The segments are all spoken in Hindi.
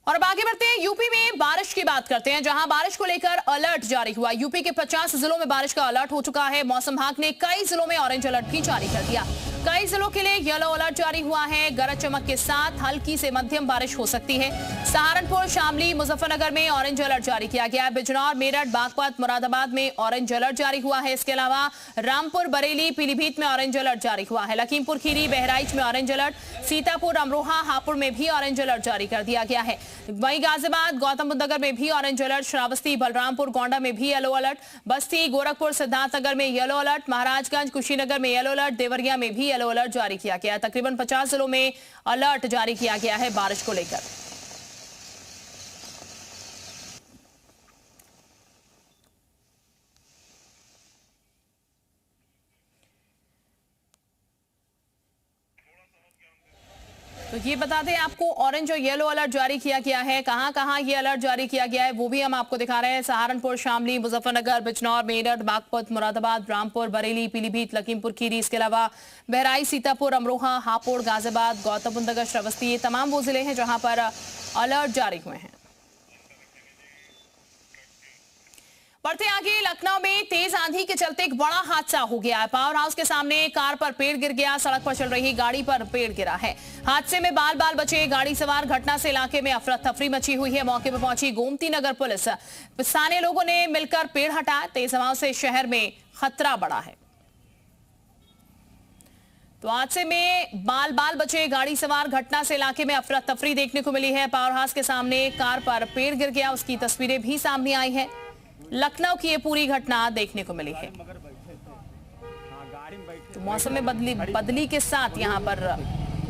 और अब आगे बढ़ते हैं, यूपी में बारिश की बात करते हैं, जहां बारिश को लेकर अलर्ट जारी हुआ। यूपी के 50 जिलों में बारिश का अलर्ट हो चुका है। मौसम विभाग ने कई जिलों में ऑरेंज अलर्ट भी जारी कर दिया। कई जिलों के लिए येलो अलर्ट जारी हुआ है। गरज चमक के साथ हल्की से मध्यम बारिश हो सकती है। सहारनपुर, शामली, मुजफ्फरनगर में ऑरेंज अलर्ट जारी किया गया है। बिजनौर, मेरठ, बागपत, मुरादाबाद में ऑरेंज अलर्ट जारी हुआ है। इसके अलावा रामपुर, बरेली, पीलीभीत में ऑरेंज अलर्ट जारी हुआ है। लखीमपुर खीरी, बहराइच में ऑरेंज अलर्ट, सीतापुर, अमरोहा, हापुड़ में भी ऑरेंज अलर्ट जारी कर दिया गया है। वहीं गाजियाबाद, गौतम बुद्ध नगर में भी ऑरेंज अलर्ट, श्रावस्ती, बलरामपुर, गोंडा में भी येलो अलर्ट, बस्ती, गोरखपुर, सिद्धार्थनगर में येलो अलर्ट, महाराजगंज, कुशीनगर में येलो अलर्ट, देवरिया में भी येलो अलर्ट जारी किया गया है। तकरीबन 50 जिलों में अलर्ट जारी किया गया है बारिश को लेकर। तो ये बता दें आपको, ऑरेंज और येलो अलर्ट जारी किया गया है। कहां कहां ये अलर्ट जारी किया गया है वो भी हम आपको दिखा रहे हैं। सहारनपुर, शामली, मुजफ्फरनगर, बिजनौर, मेरठ, बागपत, मुरादाबाद, रामपुर, बरेली, पीलीभीत, लखीमपुर खीरी, इसके अलावा बहराइच, सीतापुर, अमरोहा, हापुड़, गाजियाबाद, गौतम बुद्ध नगर, श्रावस्ती, ये तमाम वो जिले हैं जहां पर अलर्ट जारी हुए हैं। बढ़ते आगे, लखनऊ में तेज आंधी के चलते एक बड़ा हादसा हो गया है। पावर हाउस के सामने कार पर पेड़ गिर गया। सड़क पर चल रही गाड़ी पर पेड़ गिरा है। हादसे में बाल बाल बचे गाड़ी सवार। घटना से इलाके में अफरा तफरी मची हुई है। मौके पर पहुंची गोमती नगर पुलिस। स्थानीय लोगों ने मिलकर पेड़ हटाया। तेज हवाओं से शहर में खतरा बढ़ा है। तो हादसे में बाल बाल बचे गाड़ी सवार। घटना से इलाके में अफरा तफरी देखने को मिली है। पावर हाउस के सामने कार पर पेड़ गिर गया, उसकी तस्वीरें भी सामने आई है। लखनऊ की ये पूरी घटना देखने को मिली है। तो मौसम में बदली के साथ यहाँ पर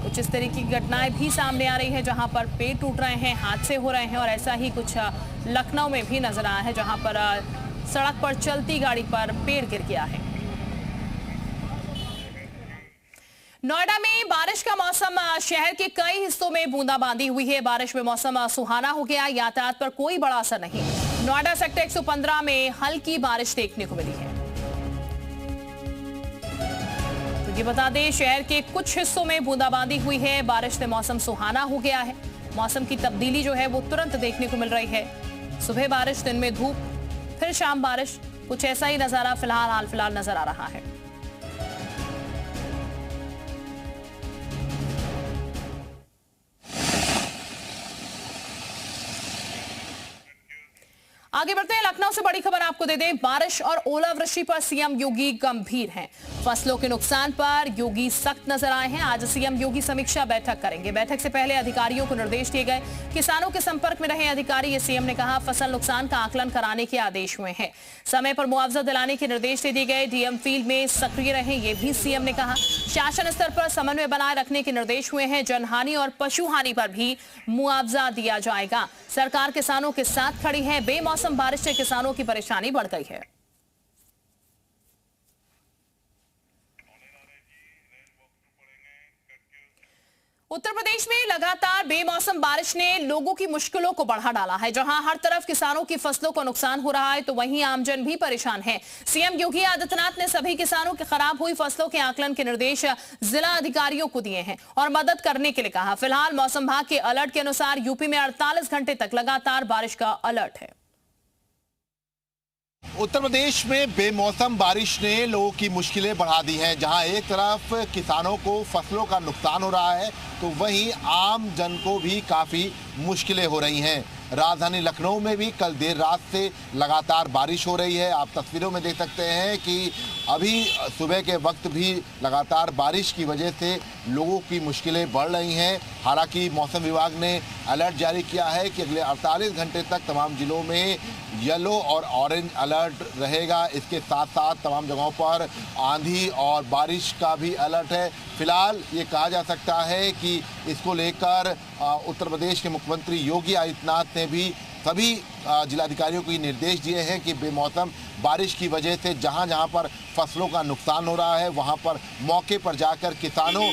कुछ इस तरीके की घटनाएं भी सामने आ रही है, जहां पर पेड़ टूट रहे हैं, हादसे हो रहे हैं। और ऐसा ही कुछ लखनऊ में भी नजर आया है, जहां पर सड़क पर चलती गाड़ी पर पेड़ गिर गया है। नोएडा में बारिश का मौसम, शहर के कई हिस्सों में बूंदाबांदी हुई है। बारिश में मौसम सुहाना हो गया। यातायात पर कोई बड़ा असर नहीं। नोएडा सेक्टर 115 में हल्की बारिश देखने को मिली है। तो ये बता दें, शहर के कुछ हिस्सों में बूंदाबांदी हुई है। बारिश से मौसम सुहाना हो गया है। मौसम की तब्दीली जो है वो तुरंत देखने को मिल रही है। सुबह बारिश, दिन में धूप, फिर शाम बारिश। कुछ ऐसा ही नजारा फिलहाल नजर आ रहा है। आगे बढ़ते हैं, लखनऊ से बड़ी खबर आपको दे दें। बारिश और ओलावृष्टि पर सीएम योगी गंभीर हैं। फसलों के नुकसान पर योगी सख्त नजर आए हैं। आज सीएम योगी समीक्षा बैठक करेंगे। बैठक से पहले अधिकारियों को निर्देश दिए गए। किसानों के संपर्क में रहे अधिकारी, ये सीएम ने कहा। फसल नुकसान का आकलन कराने के आदेश हुए हैं। समय पर मुआवजा दिलाने के निर्देश दे दिए गए। डीएम फील्ड में सक्रिय रहें, ये भी सीएम ने कहा। शासन स्तर पर समन्वय बनाए रखने के निर्देश हुए हैं। जनहानि और पशु हानि पर भी मुआवजा दिया जाएगा। सरकार किसानों के साथ खड़ी है। बेमौसम बारिश से किसानों की परेशानी बढ़ गई है। उत्तर प्रदेश में लगातार बेमौसम बारिश ने लोगों की मुश्किलों को बढ़ा डाला है। जहां हर तरफ किसानों की फसलों को नुकसान हो रहा है, तो वहीं आमजन भी परेशान है। सीएम योगी आदित्यनाथ ने सभी किसानों के खराब हुई फसलों के आकलन के निर्देश जिला अधिकारियों को दिए हैं और मदद करने के लिए कहा। फिलहाल मौसम विभाग के अलर्ट के अनुसार यूपी में 48 घंटे तक लगातार बारिश का अलर्ट है। उत्तर प्रदेश में बेमौसम बारिश ने लोगों की मुश्किलें बढ़ा दी हैं। जहां एक तरफ किसानों को फसलों का नुकसान हो रहा है, तो वहीं आम जन को भी काफ़ी मुश्किलें हो रही हैं। राजधानी लखनऊ में भी कल देर रात से लगातार बारिश हो रही है। आप तस्वीरों में देख सकते हैं कि अभी सुबह के वक्त भी लगातार बारिश की वजह से लोगों की मुश्किलें बढ़ रही हैं। हालांकि मौसम विभाग ने अलर्ट जारी किया है कि अगले 48 घंटे तक तमाम जिलों में येलो और ऑरेंज अलर्ट रहेगा। इसके साथ साथ तमाम जगहों पर आंधी और बारिश का भी अलर्ट है। फिलहाल ये कहा जा सकता है कि इसको लेकर उत्तर प्रदेश के मुख्यमंत्री योगी आदित्यनाथ ने भी सभी जिलाधिकारियों को ये निर्देश दिए हैं कि बेमौसम बारिश की वजह से जहां जहां पर फसलों का नुकसान हो रहा है, वहां पर मौके पर जाकर किसानों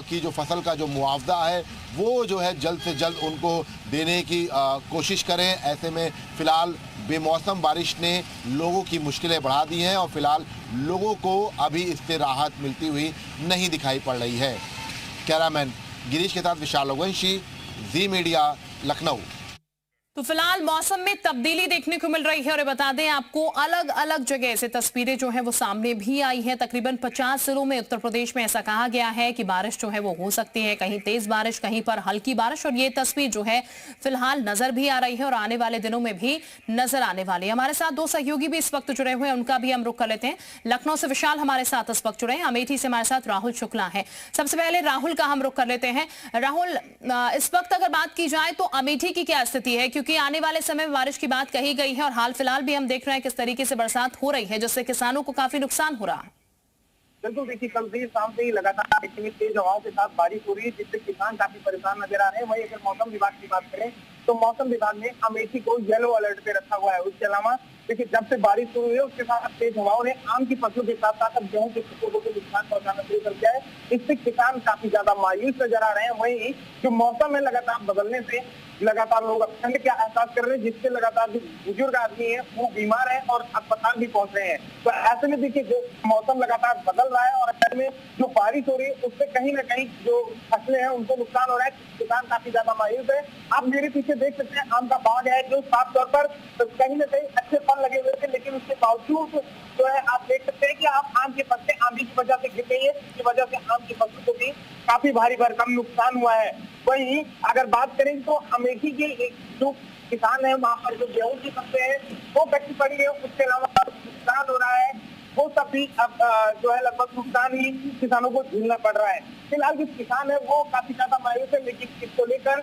की जो फसल का जो मुआवजा है वो जो है जल्द से जल्द उनको देने की कोशिश करें। ऐसे में फ़िलहाल बेमौसम बारिश ने लोगों की मुश्किलें बढ़ा दी हैं और फिलहाल लोगों को अभी इससे राहत मिलती हुई नहीं दिखाई पड़ रही है। कैमरामैन गिरीश के साथ विशाल लोगवंशी, जी मीडिया, लखनऊ। तो फिलहाल मौसम में तब्दीली देखने को मिल रही है और ये बता दें आपको अलग अलग जगह से तस्वीरें जो है वो सामने भी आई हैं। तकरीबन 50 जिलों में उत्तर प्रदेश में ऐसा कहा गया है कि बारिश जो है वो हो सकती है, कहीं तेज बारिश, कहीं पर हल्की बारिश, और ये तस्वीर जो है फिलहाल नजर भी आ रही है और आने वाले दिनों में भी नजर आने वाली है। हमारे साथ दो सहयोगी भी इस वक्त जुड़े हुए हैं, उनका भी हम रुख कर लेते हैं। लखनऊ से विशाल हमारे साथ इस वक्त जुड़े हैं, अमेठी से हमारे साथ राहुल शुक्ला है। सबसे पहले राहुल का हम रुख कर लेते हैं। राहुल, इस वक्त अगर बात की जाए तो अमेठी की क्या स्थिति है, क्योंकि आने वाले समय में बारिश की बात कही गई है और हाल फिलहाल भी हम देख रहे हैं किस तरीके से बरसात हो रही है, जिससे किसानों को काफी नुकसान हो रहा है। बिल्कुल, देखिए कल देर शाम से ही लगातार इतनी तेज हवाओं के साथ बारिश हो रही है, जिससे किसान काफी परेशान नजर आ रहे हैं। वहीं अगर मौसम विभाग की बात करें तो मौसम विभाग ने अमेठी को येलो अलर्ट पे रखा हुआ है। उसके अलावा देखिए जब से बारिश शुरू हुई है उसके साथ तेज हवाओं ने आम की फसलों के साथ साथ अब गेहूं की फसलों को भी नुकसान पहुंचाना शुरू कर दिया है। इससे किसान काफी ज्यादा मायूस नजर आ रहे हैं। वहीं जो मौसम है लगातार बदलने से लगातार लोग ठंड का एहसास कर रहे हैं, जिससे लगातार जो बुजुर्ग आदमी है वो बीमार है और अस्पताल भी पहुंच रहे हैं। तो ऐसे में देखिए जो मौसम लगातार बदल रहा है और ऐसे में जो बारिश हो रही है उससे कहीं ना कहीं जो फसलें हैं उनको नुकसान हो रहा है। किसान काफी ज्यादा मायूस है। आप मेरे पीछे देख सकते हैं आम का बाग है जो साफ तौर पर कहीं ना कहीं अच्छे फल लगे हुए थे, लेकिन उसके बावजूद जो है आप देख सकते हैं कि आप आम के पत्ते आंधी की वजह से गिर गई है, जिसकी वजह से आम की फसलों को भी काफी भारी भरकम नुकसान हुआ है। वहीं अगर बात करें तो अमेठी के जो किसान है वहां पर जो गेहूं की फसलें हैं वो कच्ची पड़ी है, उसके अलावा नुकसान हो रहा है वो सब भी अब जो है लगभग नुकसान ही किसानों को झेलना पड़ रहा है। फिलहाल जो किसान है वो काफी ज्यादा मायूस है, लेकिन इसको लेकर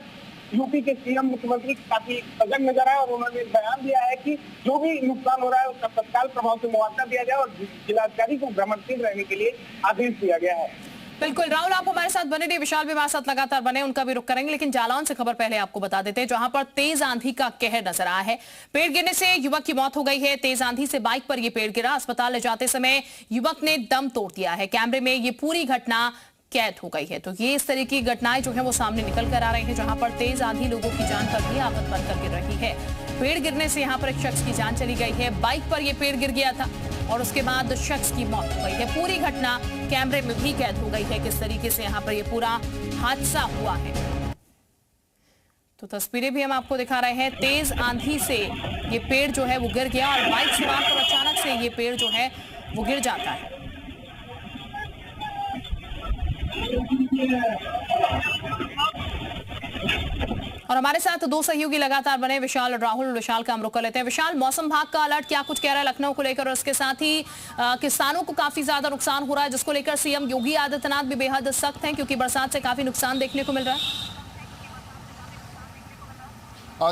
यूपी के सीएम मुख्यमंत्री काफी सजग नजर आए और उन्होंने बयान दिया है कि जो भी नुकसान हो रहा है उसका तत्काल प्रभाव से मुआवजा दिया जाए और जिलाधिकारी को भ्रमणशील रहने के लिए आदेश दिया गया है। बिल्कुल राहुल, आप हमारे साथ बने रहिए, विशाल भी हमारे साथ लगातार बने, उनका भी रुख करेंगे, लेकिन जालौन से खबर पहले आपको बता देते हैं, जहां पर तेज आंधी का कहर नजर आया है। पेड़ गिरने से युवक की मौत हो गई है। तेज आंधी से बाइक पर यह पेड़ गिरा, अस्पताल ले जाते समय युवक ने दम तोड़ दिया है। कैमरे में ये पूरी घटना कैद हो गई है। तो ये इस तरह की घटनाएं जो है वो सामने निकल कर आ रही है, जहां पर तेज आंधी लोगों की जान पर भी आफत बनकर गिर रही है। पेड़ गिरने से यहाँ पर एक शख्स की जान चली गई है, बाइक पर ये पेड़ गिर गया था और उसके बाद शख्स की मौत हो गई है। पूरी घटना कैमरे में भी कैद हो गई है, किस तरीके से यहाँ पर ये पूरा हादसा हुआ है। तो तस्वीरें भी हम आपको दिखा रहे हैं। तेज आंधी से ये पेड़ जो है वो गिर गया और बाइक सवार पर अचानक से ये पेड़ जो है वो गिर जाता है। और हमारे साथ दो सहयोगी लगातार बने, विशाल और राहुल। विशाल का हम रुख कर लेते हैं। विशाल, मौसम विभाग का अलर्ट क्या कुछ कह रहा है लखनऊ को लेकर, और इसके साथ ही किसानों को काफी ज्यादा नुकसान हो रहा है, जिसको लेकर सीएम योगी आदित्यनाथ भी बेहद सख्त हैं, क्योंकि बरसात से काफी नुकसान देखने को मिल रहा है।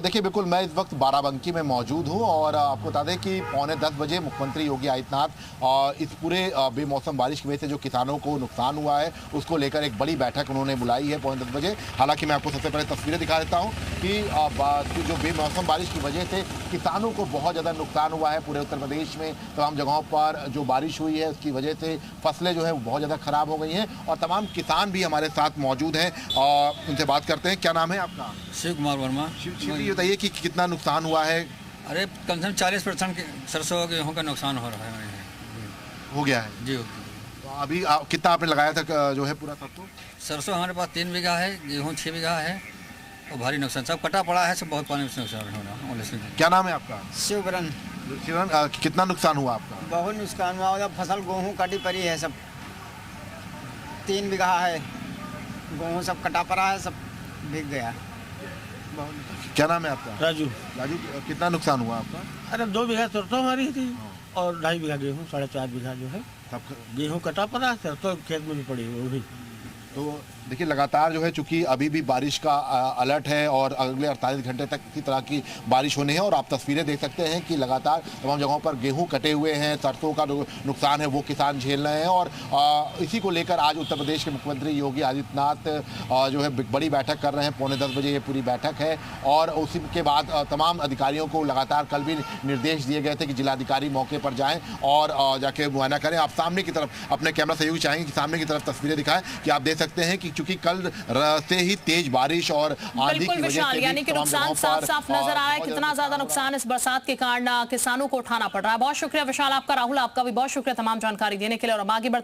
देखिए बिल्कुल, मैं इस वक्त बाराबंकी में मौजूद हूं और आपको बता दें कि 9:45 बजे मुख्यमंत्री योगी आदित्यनाथ इस पूरे बेमौसम बारिश की वजह से जो किसानों को नुकसान हुआ है उसको लेकर एक बड़ी बैठक उन्होंने बुलाई है 9:45 बजे। हालांकि मैं आपको सबसे पहले तस्वीरें दिखा देता हूं कि जो बेमौसम बारिश की वजह से किसानों को बहुत ज़्यादा नुकसान हुआ है। पूरे उत्तर प्रदेश में तमाम जगहों पर जो बारिश हुई है उसकी वजह से फसलें जो है वो बहुत ज़्यादा ख़राब हो गई हैं और तमाम किसान भी हमारे साथ मौजूद हैं और उनसे बात करते हैं। क्या नाम है आपका? शिव कुमार वर्मा। ये बताइए कि कितना नुकसान हुआ है? अरे कम से कम 40% सरसों गेहूँ का नुकसान हो रहा है। हो गया है जी। तो अभी कितना आपने लगाया था जो है पूरा सरसों? सरसों हमारे पास 3 बीघा है, गेहूँ 6 बीघा है और भारी नुकसान सब कटा पड़ा है, सब बहुत पानी से नुकसान हो रहा है। क्या नाम है आपका? शिवरन। शिवरन, कितना नुकसान हुआ आपका? बहुत नुकसान हुआ, फसल गेहूँ कटी पड़ी है, सब 3 बीघा है, गेहूँ सब कटा पड़ा है, सब भीग गया। क्या नाम है आपका? राजू। राजू, कितना नुकसान हुआ आपका? अरे 2 बीघा सरसों हमारी थी और 2.5 बीघा गेहूँ, 4.5 बीघा जो है सब गेहूँ कटा पड़ा, सरसों खेत में भी पड़ी है वो भी। तो देखिए लगातार जो है चूंकि अभी भी बारिश का अलर्ट है और अगले 48 घंटे तक इसी तरह की बारिश होनी है और आप तस्वीरें देख सकते हैं कि लगातार तमाम जगहों पर गेहूं कटे हुए हैं, सरसों का नुकसान है वो किसान झेल रहे हैं और इसी को लेकर आज उत्तर प्रदेश के मुख्यमंत्री योगी आदित्यनाथ जो है बड़ी बैठक कर रहे हैं। 9:45 बजे ये पूरी बैठक है और उसी के बाद तमाम अधिकारियों को लगातार कल भी निर्देश दिए गए थे कि जिलाधिकारी मौके पर जाएँ और जाके मुआयना करें। आप सामने की तरफ अपने कैमरा सहयोगी चाहेंगे कि सामने की तरफ तस्वीरें दिखाएं कि आप देख सकते हैं कि चूंकि कल से ही तेज बारिश और आंधी की वजह से यानी कि नुकसान साफ साफ नजर आ रहा है। कितना ज्यादा नुकसान इस बरसात के कारण किसानों को उठाना पड़ रहा है। बहुत शुक्रिया विशाल आपका। राहुल, आपका भी बहुत शुक्रिया तमाम जानकारी देने के लिए और अब आगे बढ़ते